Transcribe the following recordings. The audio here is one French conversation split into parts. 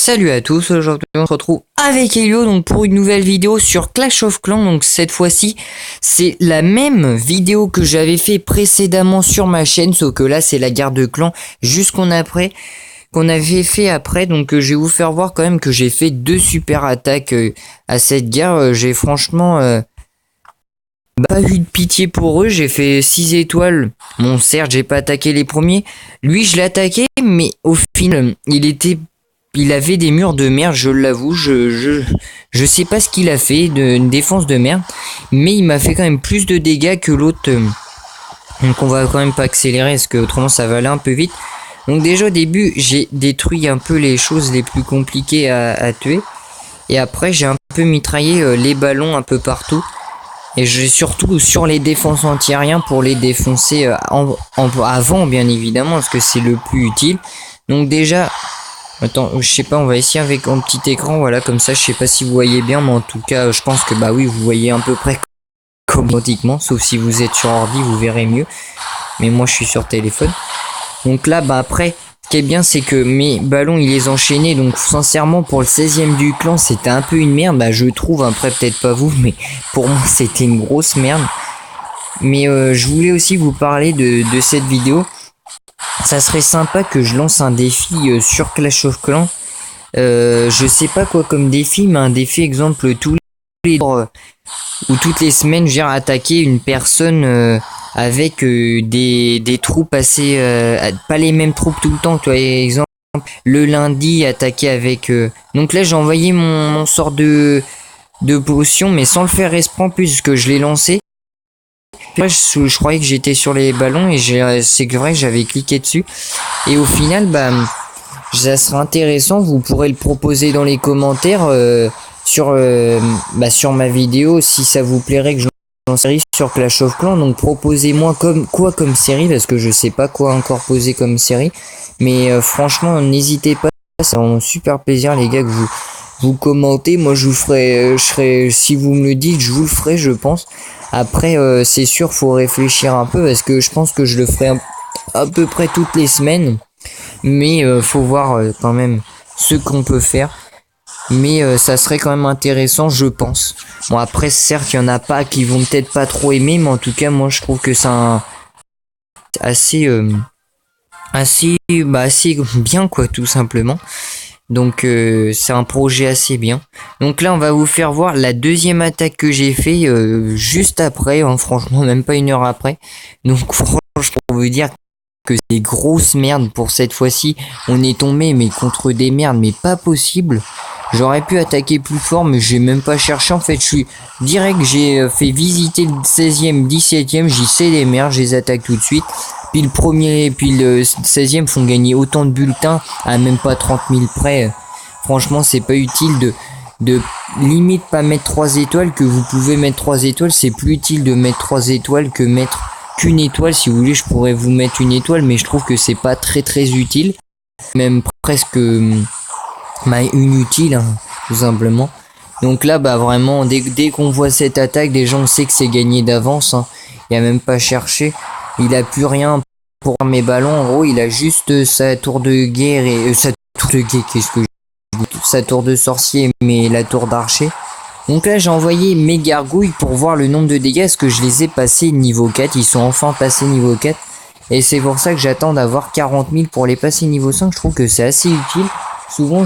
Salut à tous, aujourd'hui on se retrouve avec Elio donc pour une nouvelle vidéo sur Clash of Clans. Donc cette fois-ci c'est la même vidéo que j'avais fait précédemment sur ma chaîne, sauf que là c'est la guerre de clans qu'on avait fait après. Donc je vais vous faire voir quand même que j'ai fait 2 super attaques à cette guerre. J'ai franchement pas eu de pitié pour eux, j'ai fait 6 étoiles. Bon certes j'ai pas attaqué les premiers, lui je l'ai attaqué mais au final il avait des murs de merde, je l'avoue, je sais pas ce qu'il a fait, une défense de merde, mais il m'a fait quand même plus de dégâts que l'autre, donc on va quand même pas accélérer, parce que autrement ça va aller un peu vite. Donc déjà au début, j'ai détruit un peu les choses les plus compliquées à tuer, et après j'ai un peu mitraillé les ballons un peu partout, et j'ai surtout sur les défenses anti-aériens pour les défoncer avant bien évidemment, parce que c'est le plus utile. Donc déjà... Attends, je sais pas, on va essayer avec un petit écran, voilà, comme ça, je sais pas si vous voyez bien, mais en tout cas, je pense que bah oui, vous voyez à peu près automatiquement, sauf si vous êtes sur ordi, vous verrez mieux, mais moi je suis sur téléphone. Donc là, bah après, ce qui est bien, c'est que mes ballons, ils les enchaînaient, donc sincèrement, pour le 16e du clan, c'était un peu une merde, bah je trouve, après peut-être pas vous, mais pour moi, c'était une grosse merde. Mais je voulais aussi vous parler de cette vidéo. Ça serait sympa que je lance un défi sur Clash of Clans. Je sais pas quoi comme défi, mais un défi exemple tous les jours ou toutes les semaines, j'ai attaqué une personne avec des troupes assez pas les mêmes troupes tout le temps. Tu vois, exemple le lundi attaquer avec. Donc là j'ai envoyé mon sort de potion, mais sans le faire respawn puisque je l'ai lancé. Moi, je croyais que j'étais sur les ballons et c'est vrai que j'avais cliqué dessus. Et au final, bah, ça sera intéressant. Vous pourrez le proposer dans les commentaires sur ma vidéo si ça vous plairait que je lance une série sur Clash of Clans. Donc proposez-moi comme série, parce que je sais pas quoi encore poser comme série. Mais franchement, n'hésitez pas. Ça va super plaisir les gars que vous commentez. Moi je vous ferai, si vous me le dites, je vous le ferai, je pense. Après c'est sûr, faut réfléchir un peu, parce que je pense que je le ferai à peu près toutes les semaines, mais faut voir quand même ce qu'on peut faire. Mais ça serait quand même intéressant, je pense. Bon après certes il y en a pas qui vont peut-être pas trop aimer, mais en tout cas moi je trouve que c'est assez bien quoi, tout simplement. Donc c'est un projet assez bien. Donc là on va vous faire voir la deuxième attaque que j'ai fait juste après, hein, franchement même pas une heure après. Donc franchement pour vous dire que c'est grosse merde pour cette fois-ci. On est tombé mais contre des merdes mais pas possible. J'aurais pu attaquer plus fort mais j'ai même pas cherché, en fait je suis direct, j'ai fait visiter le 16e, 17e, j'y sais les merdes, je les attaque tout de suite. Puis le premier, puis le 16e font gagner autant de bulletins à même pas 30 000 près. Franchement, c'est pas utile de limite pas mettre 3 étoiles, que vous pouvez mettre 3 étoiles. C'est plus utile de mettre 3 étoiles que mettre qu'une étoile. Si vous voulez, je pourrais vous mettre une étoile, mais je trouve que c'est pas très utile. Même presque inutile, hein, tout simplement. Donc là, bah vraiment, dès qu'on voit cette attaque, déjà on sait que c'est gagné d'avance. Hein. Il y a même pas cherché. Il a plus rien pour mes ballons. En gros, il a juste sa tour de guerre et sa tour de guerre, sa tour de sorcier, mais la tour d'archer. Donc là, j'ai envoyé mes gargouilles pour voir le nombre de dégâts, parce que je les ai passés niveau 4. Ils sont enfin passés niveau 4. Et c'est pour ça que j'attends d'avoir 40 000 pour les passer niveau 5. Je trouve que c'est assez utile. Souvent,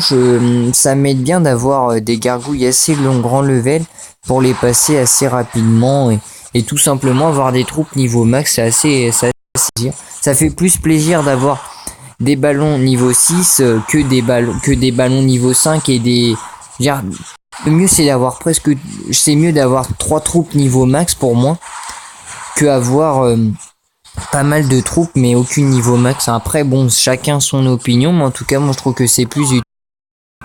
ça m'aide bien d'avoir des gargouilles assez grand level pour les passer assez rapidement et tout simplement avoir des troupes niveau max. C'est assez plaisir. Ça fait plus plaisir d'avoir des ballons niveau 6 que des ballons niveau 5 et des... Le mieux c'est mieux d'avoir 3 troupes niveau max pour moi que avoir pas mal de troupes mais aucune niveau max. Après bon, chacun son opinion, mais en tout cas moi je trouve que c'est plus utile.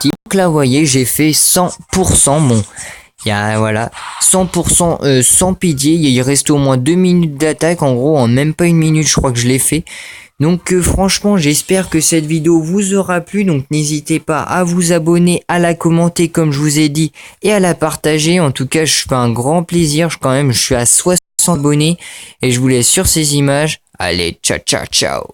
Donc là vous voyez, j'ai fait 100%. Bon, il y a voilà 100% sans pitié. Il reste au moins 2 minutes d'attaque, en gros en même pas une minute je crois que je l'ai fait. Donc franchement j'espère que cette vidéo vous aura plu. Donc n'hésitez pas à vous abonner, à la commenter comme je vous ai dit, et à la partager. En tout cas je fais un grand plaisir, je suis à 60 abonnés, et je vous laisse sur ces images. Allez, ciao ciao ciao.